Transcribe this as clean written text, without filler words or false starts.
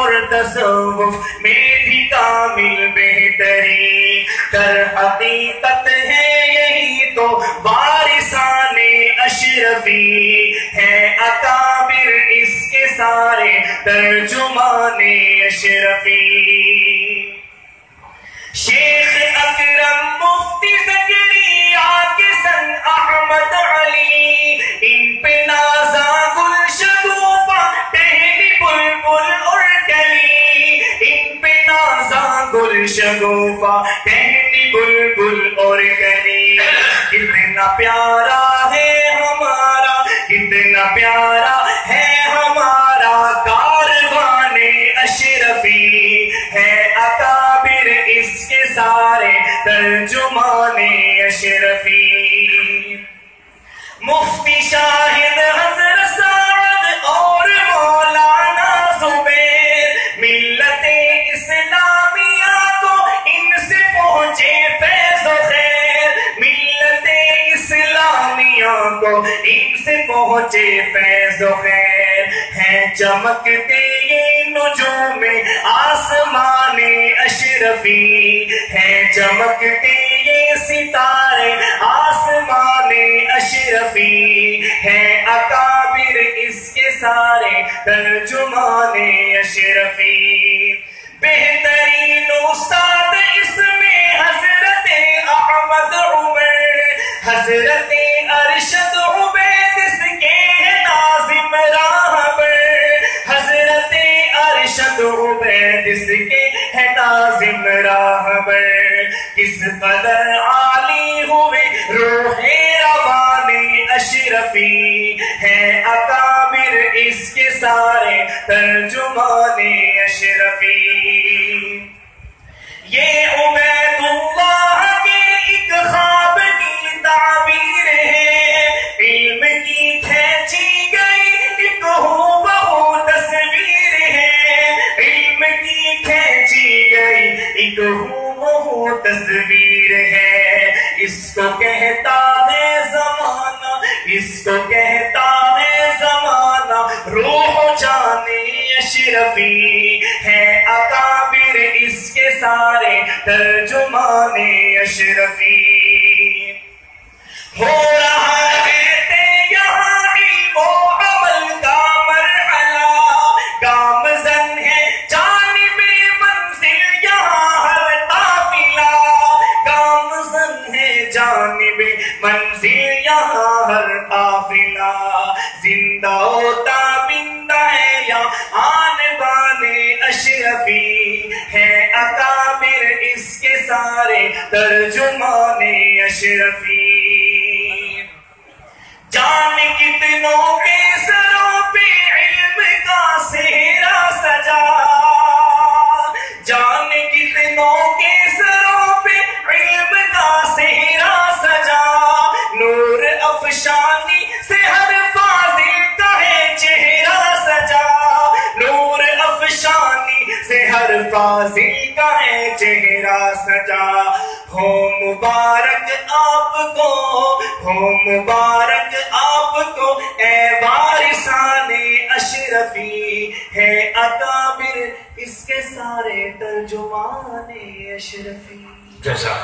اور تصوف میں بھی کامل بہتری، در حقیقت ہے یہی تو وارثان اشرفی، ہے اکابر اس کے سارے ترجمان اشرفی۔ شیخ اکرم مفتی زکریا کے سن احمد علی، ان پہ نازا گل شگوفہ ٹہنی بلبل اور کلی، ان پہ نازا گل شگوفہ ٹہنی بلبل اور کلی۔ کتنا پیارا ہے ہمارا، کتنا پیارا ہے ہمارا کاروان اشرفی، ہے اکابر اس کے سارے ترجمان اشرفی۔ مفتی شاہد حضرت سعد اور مولانا زبیر، ملت اسلامیہ کو ان سے پہنچے فیض و خیر، ملت اسلامیہ کو ان سے پہنچے فیض و خیر، ہیں چمکتے یہ نجوم آسمان اشرفی، ہیں چمکتے یہ ستارے آسمان اشرفی، ہیں اکابر اس کے سارے ترجمان اشرفی۔ بہترین استاد اس میں حضرت احمد عمر، حضرت ارشد عبید اس کے ہیں ناظم راہبر، حضرت ارشد عبید اس کے ہیں ناظم راہبر۔ کس قدر عالی ہوئے روح روان اشرفی، ہے اکابر اس کے سارے ترجمان اشرفی۔ یہ عبید اللہ کے ایک خواب کی تعبیر ہے، علم کی کھینچی گئی ایک ہو تصویر ہے، علم کی کھینچی گئی ایک ہو تصویر ہے۔ اس کو کہتا ہے زمانہ، اس کو کہتا ہے زمانہ روح جانے اشرفی، ہے اکابر اس کے سارے ترجمان اشرفی۔ ہو رہا ہے یہاں علم و عمل کا مرحلہ، گامزن ہے جانب منزل یہاں ہر قافلہ، گامزن ہے جانب منزل یہاں ہر قافلہ، زندہ ہوتا بندہ ہے یا آن بانے اشرفی، ہے اکابر اس کے سارے ترجمان اشرفی۔ جان کتنوں کے سروں پہ علم کا سہرا سجا، جان کتنوں کے سروں پہ علم کا سہرا سجا، نور افشانی سے ہر فاضل کا ہے چہرہ سجا، نور افشانی سے ہر فاضل کا ہے چہرہ سجا۔ ہو مبارک آپ کو، ہو مبارک آپ کو اے وارثان اشرفی، ہے اکابر اس کے سارے ترجمان اشرفی۔ جیسا